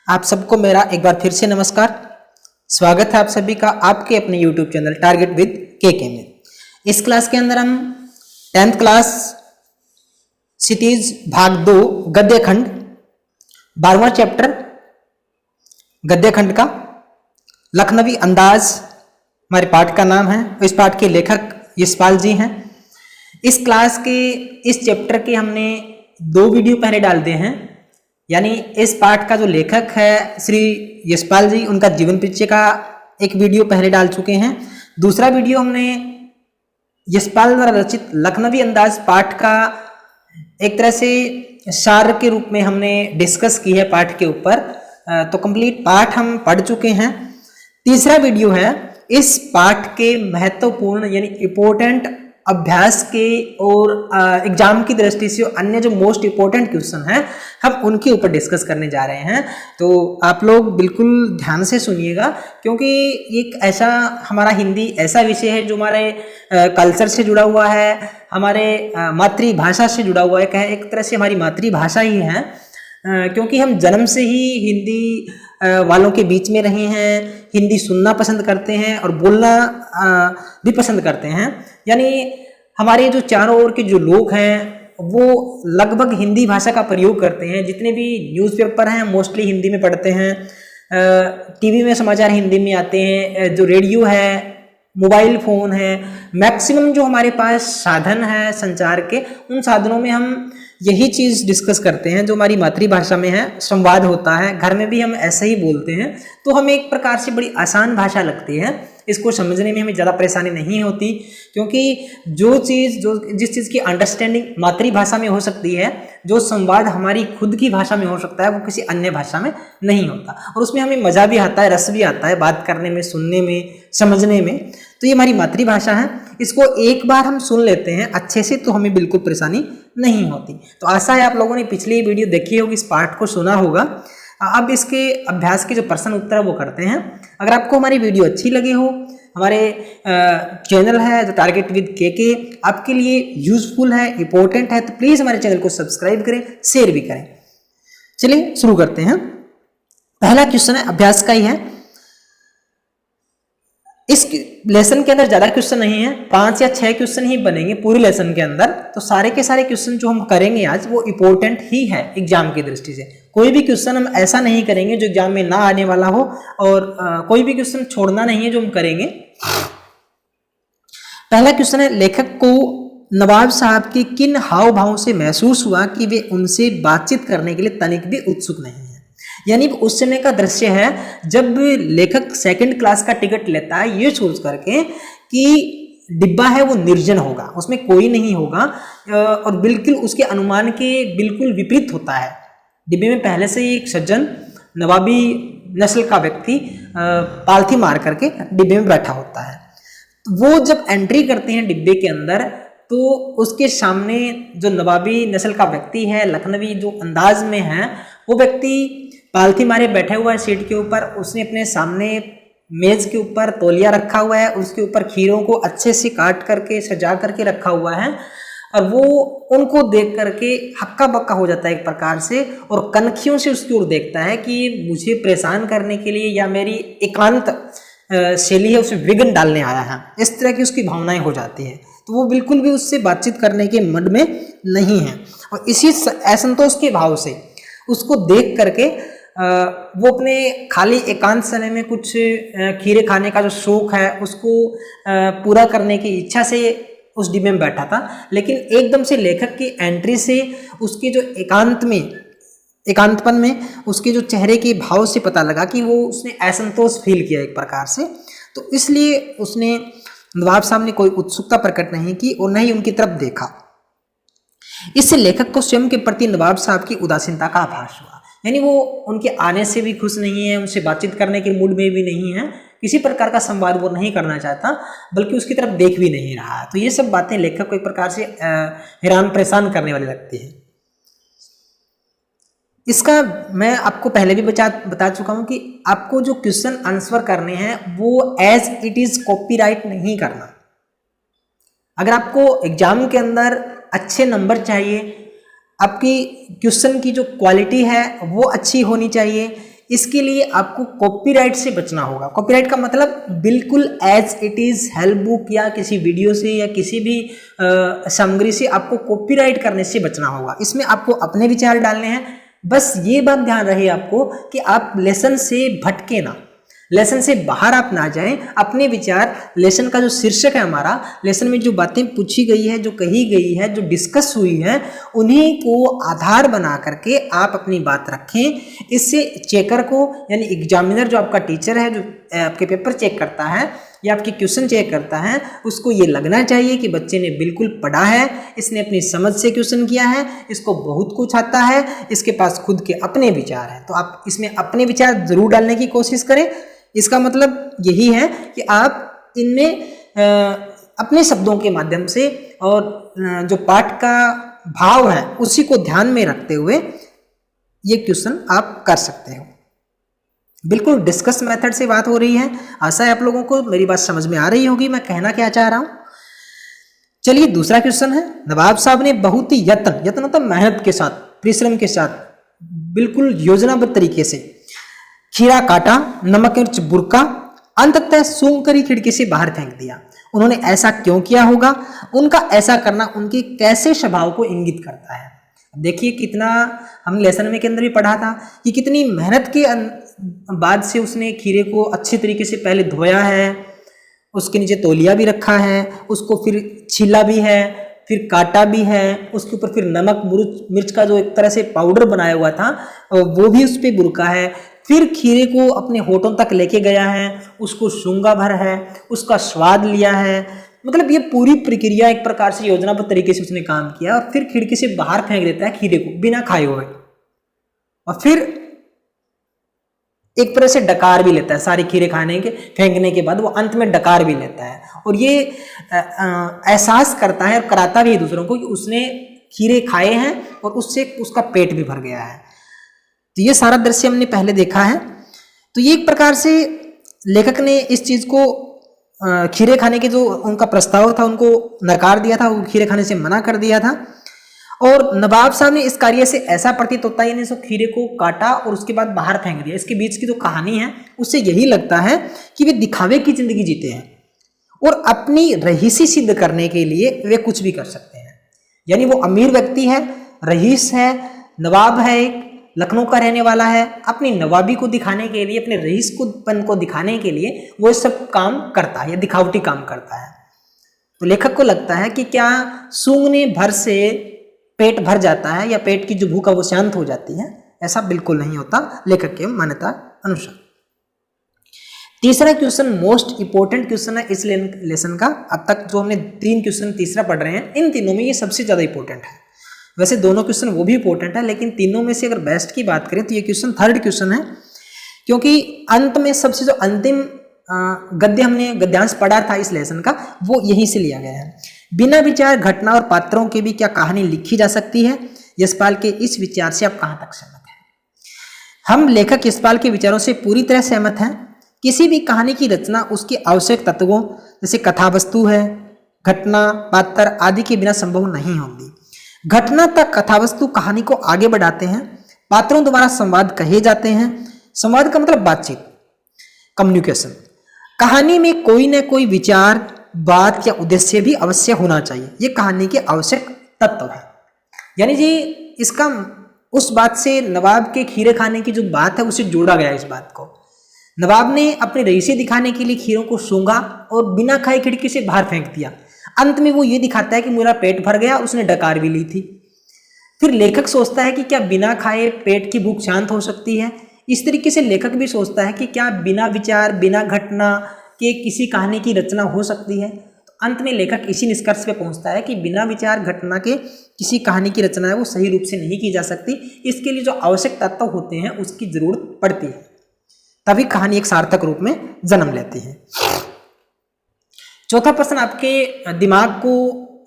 आप सबको मेरा एक बार फिर से नमस्कार। स्वागत है आप सभी का आपके अपने YouTube चैनल टारगेट विद के में। इस क्लास के अंदर हम 10th क्लास सिटीज भाग 2 गद्य खंड 12वां चैप्टर गद्य खंड का लखनवी अंदाज हमारे पाठ का नाम है। इस पाठ के लेखक यशपाल जी हैं। इस क्लास के इस चैप्टर के हमने 2 वीडियो पहले डाल दिए हैं, यानी इस पाठ का जो लेखक है श्री यशपाल जी, उनका जीवन परिचय का एक वीडियो पहले डाल चुके हैं। दूसरा वीडियो हमने यशपाल द्वारा रचित लखनवी अंदाज पाठ का एक तरह से सार के रूप में हमने डिस्कस की है पाठ के ऊपर। तो कंप्लीट पाठ हम पढ़ चुके हैं। तीसरा वीडियो है इस पाठ के महत्वपूर्ण यानी इम्पोर्टेंट अभ्यास के और एग्जाम की दृष्टि से अन्य जो मोस्ट इम्पोर्टेंट क्वेश्चन है हम उनके ऊपर डिस्कस करने जा रहे हैं। तो आप लोग बिल्कुल ध्यान से सुनिएगा, क्योंकि एक ऐसा हमारा हिंदी ऐसा विषय है जो हमारे कल्चर से जुड़ा हुआ है, हमारे मातृभाषा से जुड़ा हुआ है। कहें एक तरह से हमारी मातृभाषा ही है, क्योंकि हम जन्म से ही हिंदी वालों के बीच में रहे हैं, हिंदी सुनना पसंद करते हैं और बोलना भी पसंद करते हैं। यानी हमारे जो चारों ओर के जो लोग हैं वो लगभग हिंदी भाषा का प्रयोग करते हैं। जितने भी न्यूज़पेपर हैं मोस्टली हिंदी में पढ़ते हैं, टीवी में समाचार हिंदी में आते हैं, जो रेडियो है, मोबाइल फ़ोन है, मैक्सिमम जो हमारे पास साधन है संचार के, उन साधनों में हम यही चीज़ डिस्कस करते हैं जो हमारी मातृभाषा में है। संवाद होता है, घर में भी हम ऐसे ही बोलते हैं, तो हमें एक प्रकार से बड़ी आसान भाषा लगती है। इसको समझने में हमें ज़्यादा परेशानी नहीं होती, क्योंकि जिस चीज़ की अंडरस्टैंडिंग मातृभाषा में हो सकती है, जो संवाद हमारी खुद की भाषा में हो सकता है, वो किसी अन्य भाषा में नहीं होता। और उसमें हमें मज़ा भी आता है, रस भी आता है बात करने में, सुनने में, समझने में। तो ये हमारी मातृभाषा है। इसको एक बार हम सुन लेते हैं अच्छे से तो हमें बिल्कुल परेशानी नहीं होती। तो आशा है आप लोगों ने पिछली वीडियो देखी होगी, इस पाठ को सुना होगा। अब इसके अभ्यास के जो प्रश्न उत्तर है वो करते हैं। अगर आपको हमारी वीडियो अच्छी लगी हो, हमारे चैनल है जो टारगेट विद के आपके लिए यूजफुल है, इंपॉर्टेंट है, तो प्लीज़ हमारे चैनल को सब्सक्राइब करें, शेयर भी करें। चलिए शुरू करते हैं। पहला क्वेश्चन है, अभ्यास का ही है। इस लेसन के अंदर ज़्यादा क्वेश्चन नहीं है, 5 या 6 क्वेश्चन ही बनेंगे पूरे लेसन के अंदर। तो सारे के सारे क्वेश्चन जो हम करेंगे आज वो इम्पोर्टेंट ही है एग्जाम की दृष्टि से। कोई भी क्वेश्चन हम ऐसा नहीं करेंगे जो एग्जाम में ना आने वाला हो, और कोई भी क्वेश्चन छोड़ना नहीं है जो हम करेंगे। पहला क्वेश्चन है, लेखक को नवाब साहब के किन हाव भाव से महसूस हुआ कि वे उनसे बातचीत करने के लिए तनिक भी उत्सुक नहीं है। यानी उस समय का दृश्य है जब लेखक 2nd क्लास का टिकट लेता है ये सोच करके कि डिब्बा है वो निर्जन होगा, उसमें कोई नहीं होगा, और बिल्कुल उसके अनुमान के बिल्कुल विपरीत होता है। डिब्बे में पहले से ही एक सज्जन नवाबी नस्ल का व्यक्ति पालथी मार करके डिब्बे में बैठा होता है। वो जब एंट्री करते हैं डिब्बे के अंदर, तो उसके सामने जो नवाबी नस्ल का व्यक्ति है, लखनवी जो अंदाज में है, वो व्यक्ति पालथी मारे बैठा हुआ है सीट के ऊपर। उसने अपने सामने मेज के ऊपर तौलिया रखा हुआ है, उसके ऊपर खीरों को अच्छे से काट करके सजा करके रखा हुआ है, और वो उनको देख करके हक्का बक्का हो जाता है एक प्रकार से, और कनखियों से उसकी ओर देखता है कि मुझे परेशान करने के लिए या मेरी एकांत शैली है उसमें विघ्न डालने आया है। इस तरह की उसकी भावनाएं हो जाती हैं। तो वो बिल्कुल भी उससे बातचीत करने के मड में नहीं है, और इसी असंतोष के भाव से उसको देख करके वो अपने खाली एकांत समय में कुछ खीरे खाने का जो शौक है उसको पूरा करने की इच्छा से उस डिब्बे में बैठा था। लेकिन एकदम से लेखक की एंट्री से उसके जो एकांतपन में उसके जो चेहरे के भाव से पता लगा कि वो उसने असंतोष फील किया एक प्रकार से। तो इसलिए उसने नवाब साहब ने कोई उत्सुकता प्रकट नहीं की और न ही उनकी तरफ देखा। इससे लेखक को स्वयं के प्रति नवाब साहब की उदासीनता का आभास हुआ। यानी वो उनके आने से भी खुश नहीं है, उनसे बातचीत करने के मूड में भी नहीं है, किसी प्रकार का संवाद वो नहीं करना चाहता, बल्कि उसकी तरफ देख भी नहीं रहा। तो ये सब बातें लेखक को एक प्रकार से हैरान परेशान करने वाली लगती है। इसका मैं आपको पहले भी बता चुका हूँ कि आपको जो क्वेश्चन आंसर करने हैं वो एज इट इज कॉपीराइट नहीं करना। अगर आपको एग्जाम के अंदर अच्छे नंबर चाहिए, आपकी क्वेश्चन की जो क्वालिटी है वो अच्छी होनी चाहिए, इसके लिए आपको कॉपीराइट से बचना होगा। कॉपीराइट का मतलब बिल्कुल as it is help book या किसी वीडियो से या किसी भी सामग्री से आपको कॉपीराइट करने से बचना होगा। इसमें आपको अपने विचार डालने हैं। बस ये बात ध्यान रहे आपको कि आप लेसन से भटके ना, लेसन से बाहर आप ना जाएं। अपने विचार, लेसन का जो शीर्षक है हमारा, लेसन में जो बातें पूछी गई है, जो कही गई है, जो डिस्कस हुई है, उन्हीं को आधार बना करके आप अपनी बात रखें। इससे चेकर को, यानी एग्जामिनर जो आपका टीचर है, जो आपके पेपर चेक करता है या आपके क्वेश्चन चेक करता है, उसको ये लगना चाहिए कि बच्चे ने बिल्कुल पढ़ा है, इसने अपनी समझ से क्वेश्चन किया है, इसको बहुत कुछ आता है, इसके पास खुद के अपने विचार हैं। तो आप इसमें अपने विचार जरूर डालने की कोशिश करें। इसका मतलब यही है कि आप इनमें अपने शब्दों के माध्यम से और जो पाठ का भाव है उसी को ध्यान में रखते हुए ये क्वेश्चन आप कर सकते हो। बिल्कुल डिस्कस मेथड से बात हो रही है। आशा है आप लोगों को मेरी बात समझ में आ रही होगी मैं कहना क्या चाह रहा हूं। चलिए दूसरा क्वेश्चन है, नवाब साहब ने बहुत ही यत्न मतलब मेहनत के साथ, परिश्रम के साथ, बिल्कुल योजनाबद्ध तरीके से खीरा काटा, नमक मिर्च बुरका, अंततः सूंघ कर ही खिड़की से बाहर फेंक दिया। उन्होंने ऐसा क्यों किया होगा? उनका ऐसा करना उनके कैसे स्वभाव को इंगित करता है? देखिए कितना हम लेसन में के अंदर भी पढ़ा था कि कितनी मेहनत के बाद से उसने खीरे को अच्छे तरीके से पहले धोया है, उसके नीचे तौलिया भी रखा है, उसको फिर छीला भी है, फिर काटा भी है, उसके ऊपर फिर नमक मिर्च का जो एक तरह से पाउडर बनाया हुआ था वो भी उस पर बुरका है, फिर खीरे को अपने होठों तक लेके गया है, उसको सूंघा भर है, उसका स्वाद लिया है। मतलब ये पूरी प्रक्रिया एक प्रकार से योजनाबद्ध तरीके से उसने काम किया और फिर खिड़की से बाहर फेंक देता है खीरे को बिना खाए हुए, और फिर एक तरह से डकार भी लेता है। सारे खीरे खाने के फेंकने के बाद वो अंत में डकार भी लेता है और ये एहसास करता है और कराता भी है दूसरों को कि उसने खीरे खाए हैं और उससे उसका पेट भी भर गया है। तो ये सारा दृश्य हमने पहले देखा है। तो ये एक प्रकार से लेखक ने इस चीज को खीरे खाने के जो उनका प्रस्ताव था उनको नकार दिया था, वो खीरे खाने से मना कर दिया था। और नवाब साहब ने इस कार्य से ऐसा प्रतीत होता है, यानी सो खीरे को काटा और उसके बाद बाहर फेंक दिया। इसके बीच की जो कहानी है उससे यही लगता है कि वे दिखावे की जिंदगी जीते हैं और अपनी रईसी सिद्ध करने के लिए वे कुछ भी कर सकते हैं। यानी वो अमीर व्यक्ति है, रईस है, नवाब है, एक लखनऊ का रहने वाला है, अपनी नवाबी को दिखाने के लिए, अपने रईसपन को दिखाने के लिए वो सब काम करता है या दिखावटी काम करता है। तो लेखक को लगता है कि क्या सूंघने भर से पेट भर जाता है या पेट की जो भूख है वो शांत हो जाती है? ऐसा बिल्कुल नहीं होता लेखक के मान्यता अनुसार। तीसरा क्वेश्चन मोस्ट इंपोर्टेंट क्वेश्चन है इस लेसन का। अब तक जो हमने 3 क्वेश्चन तीसरा पढ़ रहे हैं, इन तीनों में ये सबसे ज्यादा इंपॉर्टेंट है। वैसे दोनों क्वेश्चन वो भी इंपॉर्टेंट है, लेकिन तीनों में से अगर बेस्ट की बात करें तो ये क्वेश्चन थर्ड क्वेश्चन है, क्योंकि अंत में सबसे जो अंतिम गद्य हमने गद्यांश पढ़ा था इस लेसन का वो यहीं से लिया गया है। बिना विचार, घटना और पात्रों की भी क्या कहानी लिखी जा सकती है? यशपाल के इस विचार से आप कहां तक सहमत हैं? हम लेखक यशपाल के विचारों से पूरी तरह सहमत हैं। किसी भी कहानी की रचना उसके आवश्यक तत्वों जैसे कथा वस्तु है, घटना, पात्र आदि के बिना संभव नहीं होगी। घटना तक कथा वस्तु कहानी को आगे बढ़ाते हैं, पात्रों द्वारा संवाद कहे जाते हैं। संवाद का मतलब बातचीत, कम्युनिकेशन। कहानी में कोई न कोई विचार, बात या उद्देश्य भी अवश्य होना चाहिए। ये कहानी के आवश्यक तत्व है। यानी जी इसका उस बात से, नवाब के खीरे खाने की जो बात है उससे जोड़ा गया इस बात को। नवाब ने अपनी रईसी दिखाने के लिए खीरों को सूंघा और बिना खाए खिड़की से बाहर फेंक दिया। अंत में वो ये दिखाता है कि मेरा पेट भर गया, उसने डकार भी ली थी। फिर लेखक सोचता है कि क्या बिना खाए पेट की भूख शांत हो सकती है? इस तरीके से लेखक भी सोचता है कि क्या बिना विचार, बिना घटना के किसी कहानी की रचना हो सकती है? तो अंत में लेखक इसी निष्कर्ष पे पहुंचता है कि बिना विचार, घटना के किसी कहानी की रचना है वो सही रूप से नहीं की जा सकती। इसके लिए जो आवश्यक तत्व होते हैं उसकी जरूरत पड़ती है, तभी कहानी एक सार्थक रूप में जन्म लेती है। चौथा प्रश्न आपके दिमाग को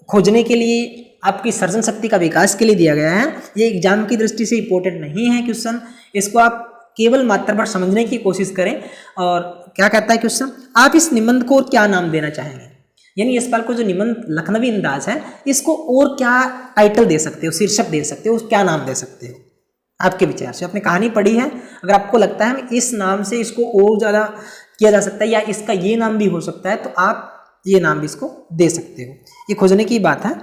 खोजने के लिए, आपकी सृजन शक्ति का विकास के लिए दिया गया है। ये एग्जाम की दृष्टि से इंपॉर्टेंट नहीं है क्वेश्चन, इसको आप केवल मात्र पर समझने की कोशिश करें। और क्या कहता है क्वेश्चन, आप इस निबंध को क्या नाम देना चाहेंगे? यानी यशपाल को जो निबंध लखनवी अंदाज है इसको और क्या टाइटल दे सकते हो, शीर्षक दे सकते हो, क्या नाम दे सकते हो? आपके विचार से आपने कहानी पढ़ी है, अगर आपको लगता है इस नाम से इसको और ज़्यादा किया जा सकता है या इसका ये नाम भी हो सकता है, तो आप ये नाम भी इसको दे सकते हो। ये खोजने की बात है।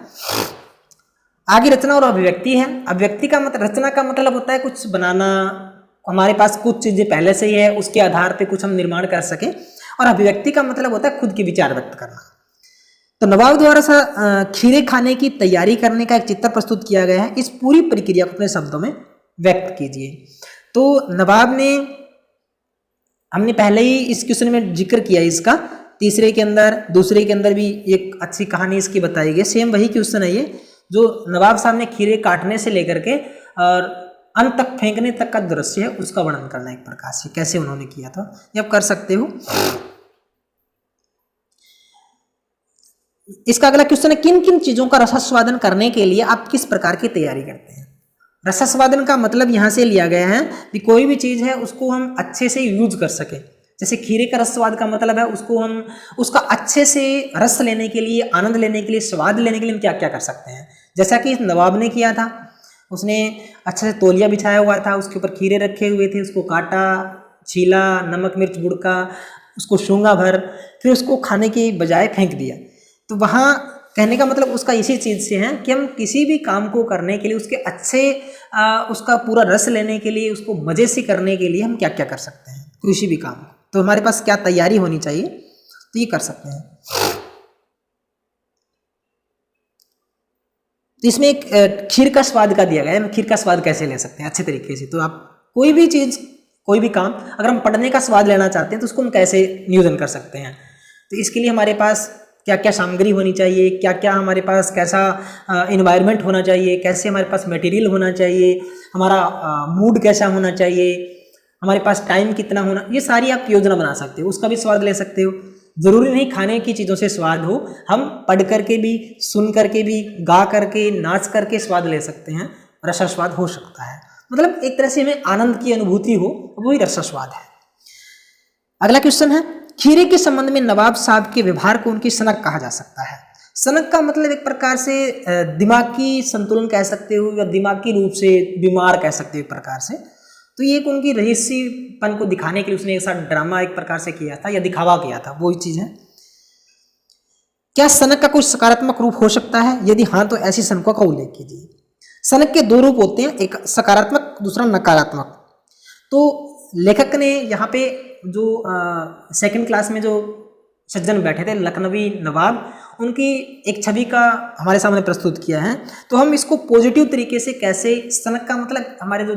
आगे रचना और अभिव्यक्ति है। अभिव्यक्ति का मतलब, रचना का मतलब होता है कुछ बनाना, हमारे पास कुछ चीज़ें पहले से ही है, उसके आधार पे कुछ हम निर्माण कर सके। और अभिव्यक्ति का मतलब होता है खुद के विचार व्यक्त करना। तो नवाब द्वारा खीरे खाने की तैयारी करने का एक चित्र प्रस्तुत किया गया है। इस पूरी प्रक्रिया को अपने शब्दों में व्यक्त कीजिए। तो नवाब ने, हमने पहले ही इस क्वेश्चन में जिक्र किया इसका, तीसरे के अंदर, दूसरे के अंदर भी एक अच्छी कहानी इसकी बताई गई। सेम वही क्वेश्चन है ये, जो नवाब साहब ने खीरे काटने से लेकर के और अंत तक फेंकने तक का दृश्य है, उसका वर्णन करना एक प्रकार से, कैसे उन्होंने किया था, ये आप कर सकते हो। इसका अगला क्वेश्चन है, किन किन चीजों का रसास्वादन करने के लिए आप किस प्रकार की तैयारी करते हैं। रसास्वादन का मतलब यहां से लिया गया है कि कोई भी चीज है उसको हम अच्छे से यूज कर सके। जैसे खीरे का रस स्वाद का मतलब है उसको हम, उसका अच्छे से रस लेने के लिए, आनंद लेने के लिए, स्वाद लेने के लिए हम क्या क्या कर सकते हैं। जैसा कि नवाब ने किया था, उसने अच्छे से तौलिया बिछाया हुआ था, उसके ऊपर खीरे रखे हुए थे, उसको काटा, छीला, नमक मिर्च बुड़का, उसको शूंगा भर, फिर उसको खाने की बजाय फेंक दिया। तो वहाँ कहने का मतलब उसका इसी चीज़ से है कि हम किसी भी काम को करने के लिए, उसके अच्छे उसका पूरा रस लेने के लिए, उसको मज़े से करने के लिए हम क्या क्या कर सकते हैं, किसी भी काम। तो हमारे पास क्या तैयारी होनी चाहिए, तो ये कर सकते हैं। तो इसमें एक खीर का स्वाद का दिया गया है, खीर का स्वाद कैसे ले सकते हैं अच्छे तरीके से। तो आप कोई भी चीज़, कोई भी काम, अगर हम पढ़ने का स्वाद लेना चाहते हैं तो उसको हम कैसे नियोजन कर सकते हैं। तो इसके लिए हमारे पास क्या क्या सामग्री होनी चाहिए, क्या क्या हमारे पास कैसा इन्वायरमेंट होना चाहिए, कैसे हमारे पास मटेरियल होना चाहिए, हमारा मूड कैसा होना चाहिए, हमारे पास टाइम कितना होना, ये सारी आप योजना बना सकते हो, उसका भी स्वाद ले सकते हो। ज़रूरी नहीं खाने की चीज़ों से स्वाद हो, हम पढ़ करके भी, सुन करके भी, गा करके, नाच करके स्वाद ले सकते हैं, रसा स्वाद हो सकता है। मतलब एक तरह से हमें आनंद की अनुभूति हो, वही रसा स्वाद है। अगला क्वेश्चन है, खीरे के संबंध में नवाब साहब के व्यवहार को उनकी सनक कहा जा सकता है। सनक का मतलब एक प्रकार से दिमागी संतुलन कह सकते हो, या दिमागी रूप से बीमार कह सकते हो एक प्रकार से। तो ये एक उनकी रहस्यपन को दिखाने के लिए उसने ऐसा ड्रामा एक प्रकार से किया था, या दिखावा किया था, वही चीज है। क्या सनक का कोई सकारात्मक रूप हो सकता है? यदि हाँ, तो ऐसी सनकों का उल्लेख कीजिए। सनक के दो रूप होते हैं, एक सकारात्मक, दूसरा नकारात्मक। तो लेखक ने यहाँ पे जो सेकंड क्लास में जो सज्जन बैठे थे, लखनवी नवाब, उनकी एक छवि का हमारे सामने प्रस्तुत किया है। तो हम इसको पॉजिटिव तरीके से कैसे, सनक का मतलब हमारे जो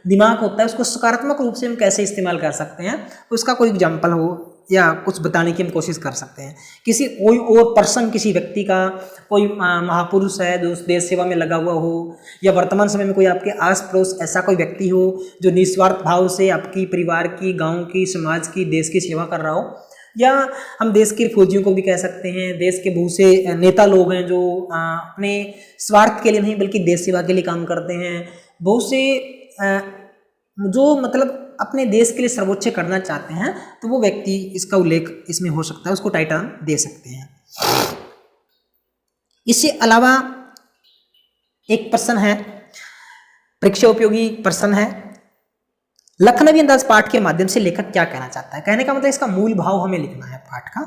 दिमाग होता है उसको सकारात्मक रूप से हम कैसे इस्तेमाल कर सकते हैं, उसका कोई एग्जाम्पल हो या कुछ बताने की हम कोशिश कर सकते हैं। किसी कोई और पर्सन, किसी व्यक्ति का, कोई महापुरुष है जो उस देश सेवा में लगा हुआ हो, या वर्तमान समय में कोई आपके आस पड़ोस ऐसा कोई व्यक्ति हो जो निस्वार्थ भाव से आपकी परिवार की, गांव की, समाज की, देश की सेवा कर रहा हो, या हम देश के फौजियों को भी कह सकते हैं। देश के बहुत से नेता लोग हैं जो अपने स्वार्थ के लिए नहीं बल्कि देश सेवा के लिए काम करते हैं। बहुत से जो मतलब अपने देश के लिए सर्वोच्च करना चाहते हैं, तो वो व्यक्ति, इसका उल्लेख इसमें हो सकता है, उसको टाइटल दे सकते हैं। इससे अलावा एक प्रश्न है, परीक्षा उपयोगी प्रश्न है, लखनवी अंदाज पाठ के माध्यम से लेखक क्या कहना चाहता है। कहने का मतलब इसका मूल भाव हमें लिखना है पाठ का।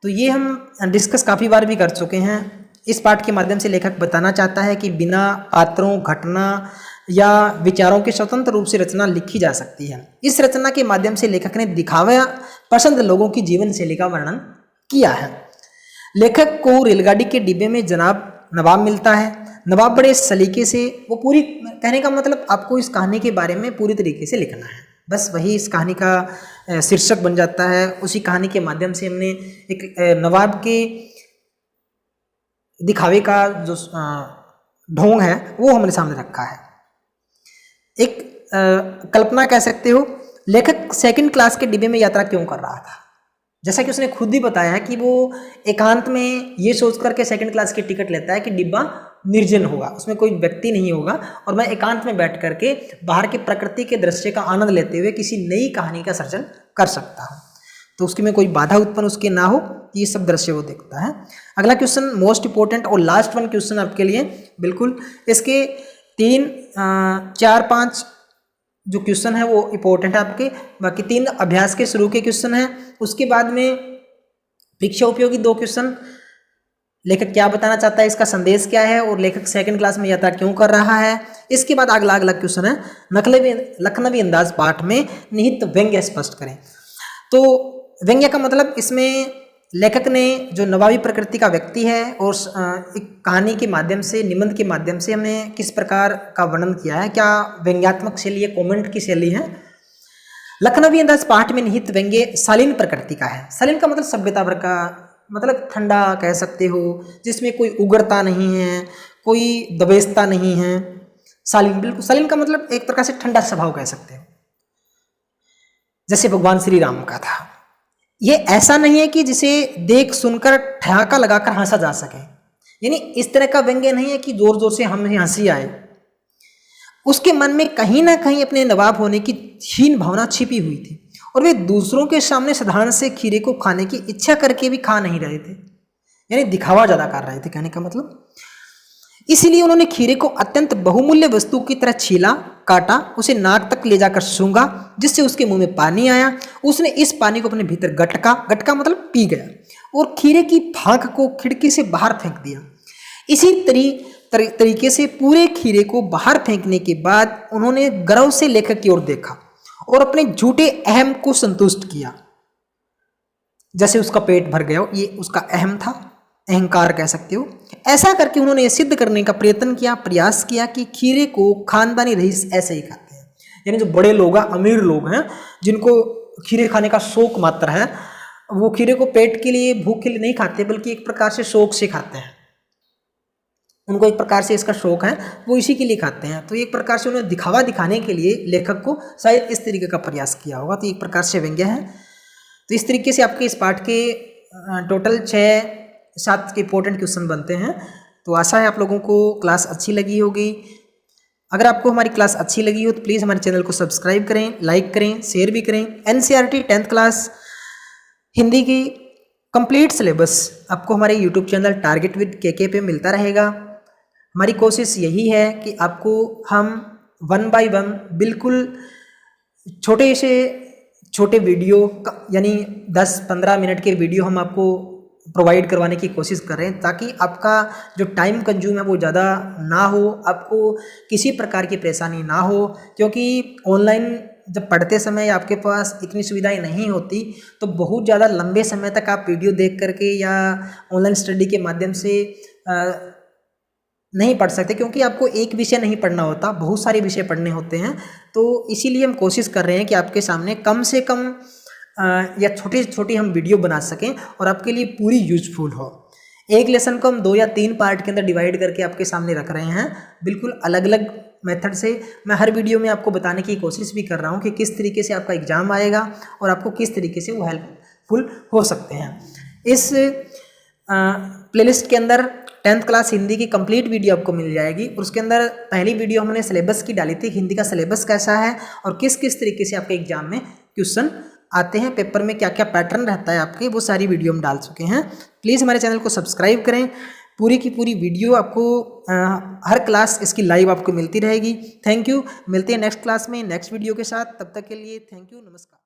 तो ये हम डिस्कस काफ़ी बार भी कर चुके हैं। इस पाठ के माध्यम से लेखक बताना चाहता है कि बिना पात्रों, घटना या विचारों के स्वतंत्र रूप से रचना लिखी जा सकती है। इस रचना के माध्यम से लेखक ने दिखावा पसंद लोगों की जीवन शैली का वर्णन किया है। लेखक को रेलगाड़ी के डिब्बे में जनाब नवाब मिलता है। नवाब बड़े सलीके से, वो पूरी, कहने का मतलब आपको इस कहानी के बारे में पूरी तरीके से लिखना है, बस वही इस कहानी का शीर्षक बन जाता है। उसी कहानी के माध्यम से हमने एक नवाब के दिखावे का जो ढोंग है वो हमारे सामने रखा है। एक कल्पना कह सकते हो, लेखक सेकंड क्लास के डिब्बे में यात्रा क्यों कर रहा था। जैसा कि उसने खुद ही बताया है कि वो एकांत में ये सोच करके सेकंड क्लास की टिकट लेता है कि डिब्बा निर्जन होगा, उसमें कोई व्यक्ति नहीं होगा, और मैं एकांत में बैठ करके बाहर के प्रकृति के दृश्य का आनंद लेते हुए किसी नई कहानी का सर्जन कर सकता हूँ। तो उसके में कोई बाधा उत्पन्न उसके ना हो, ये सब दृश्य वो देखता है। अगला क्वेश्चन मोस्ट इंपॉर्टेंट और लास्ट वन क्वेश्चन आपके लिए, बिल्कुल इसके चार पांच जो क्वेश्चन है वो इंपॉर्टेंट है आपके, बाकी 3 अभ्यास के शुरू के क्वेश्चन है। उसके बाद में परीक्षा उपयोगी 2 क्वेश्चन, लेखक क्या बताना चाहता है, इसका संदेश क्या है, और लेखक सेकंड क्लास में यात्रा क्यों कर रहा है। इसके बाद अगला अगला क्वेश्चन है लखनवी अंदाज पाठ में निहित व्यंग्य स्पष्ट करें। तो व्यंग्य का मतलब इसमें लेखक ने जो नवाबी प्रकृति का व्यक्ति है और एक कहानी के माध्यम से, निबंध के माध्यम से हमें किस प्रकार का वर्णन किया है, क्या व्यंग्यात्मक शैली है, कॉमेंट की शैली है। लखनवी अंदाज पाठ में निहित व्यंग्य शालीन प्रकृति का है। शालीन का मतलब सभ्यता वर्ग का, मतलब ठंडा कह सकते हो, जिसमें कोई उग्रता नहीं है, कोई दबेस्ता नहीं है। शालीन, बिल्कुल शालीन का मतलब एक प्रकार से ठंडा स्वभाव कह सकते हो, जैसे भगवान श्री राम का था। ये ऐसा नहीं है कि जिसे देख सुनकर ठहाका लगाकर हंसा जा सके, यानी इस तरह का व्यंग्य नहीं है कि जोर जोर से हमें हंसी आए। उसके मन में कहीं ना कहीं अपने नवाब होने की हीन भावना छिपी हुई थी, और वे दूसरों के सामने साधारण से खीरे को खाने की इच्छा करके भी खा नहीं रहे थे, यानी दिखावा ज्यादा कर रहे थे कहने का मतलब। इसीलिए उन्होंने खीरे को अत्यंत बहुमूल्य वस्तु की तरह छीला, काटा, उसे नाक तक ले जाकर सूंघा, जिससे उसके मुंह में पानी आया। उसने इस पानी को अपने भीतर गटका मतलब पी गया, और खीरे की फांक को खिड़की से बाहर फेंक दिया। इसी तरीके से पूरे खीरे को बाहर फेंकने के बाद उन्होंने गर्व से लेखक की ओर देखा और अपने झूठे अहम को संतुष्ट किया, जैसे उसका पेट भर गया हो, ये उसका अहम था, अहंकार कह सकते हो। ऐसा करके उन्होंने ये सिद्ध करने का प्रयास किया कि खीरे को खानदानी रईस ऐसे ही खाते हैं, यानी जो बड़े लोग हैं, अमीर लोग हैं, जिनको खीरे खाने का शौक मात्र है, वो खीरे को पेट के लिए, भूख के लिए नहीं खाते, बल्कि एक प्रकार से शौक से खाते हैं। उनको एक प्रकार से इसका शौक है, वो इसी के लिए खाते हैं। तो एक प्रकार से उन्होंने दिखावा दिखाने के लिए लेखक को शायद इस तरीके का प्रयास किया होगा। तो एक प्रकार से व्यंग्य है। तो इस तरीके से आपके इस पाठ के टोटल 6-7 के इंपॉर्टेंट क्वेश्चन बनते हैं। तो आशा है आप लोगों को क्लास अच्छी लगी होगी। अगर आपको हमारी क्लास अच्छी लगी हो तो प्लीज़ हमारे चैनल को सब्सक्राइब करें, लाइक करें, शेयर भी करें। NCERT 10th क्लास हिंदी की कंप्लीट सिलेबस आपको हमारे YouTube channel target with KK पे मिलता रहेगा। हमारी कोशिश यही है कि आपको हम 1 by 1 बिल्कुल छोटे से छोटे वीडियो, यानी 10-15 मिनट के वीडियो हम आपको प्रोवाइड करवाने की कोशिश कर रहे हैं, ताकि आपका जो टाइम कंज्यूम है वो ज़्यादा ना हो, आपको किसी प्रकार की परेशानी ना हो। क्योंकि ऑनलाइन जब पढ़ते समय आपके पास इतनी सुविधाएं नहीं होती, तो बहुत ज़्यादा लंबे समय तक आप वीडियो देख करके या ऑनलाइन स्टडी के माध्यम से नहीं पढ़ सकते, क्योंकि आपको एक विषय नहीं पढ़ना होता, बहुत सारे विषय पढ़ने होते हैं। तो इसीलिए हम कोशिश कर रहे हैं कि आपके सामने कम से कम या छोटी छोटी हम वीडियो बना सकें और आपके लिए पूरी यूजफुल हो। एक लेसन को हम 2 या 3 पार्ट के अंदर डिवाइड करके आपके सामने रख रहे हैं, बिल्कुल अलग अलग मेथड से। मैं हर वीडियो में आपको बताने की कोशिश भी कर रहा हूँ कि किस तरीके से आपका एग्जाम आएगा और आपको किस तरीके से वो हेल्पफुल हो सकते हैं। इस प्लेलिस्ट के अंदर 10th क्लास हिंदी की कंप्लीट वीडियो आपको मिल जाएगी। और उसके अंदर पहली वीडियो हमने सिलेबस की डाली थी, हिंदी का सिलेबस कैसा है और किस किस तरीके से आपके एग्जाम में क्वेश्चन आते हैं, पेपर में क्या क्या पैटर्न रहता है आपके, वो सारी वीडियो हम डाल चुके हैं। प्लीज़ हमारे चैनल को सब्सक्राइब करें। पूरी की पूरी वीडियो आपको हर क्लास इसकी लाइव आपको मिलती रहेगी। Thank you. मिलते हैं नेक्स्ट क्लास में नेक्स्ट वीडियो के साथ। तब तक के लिए थैंक यू, नमस्कार।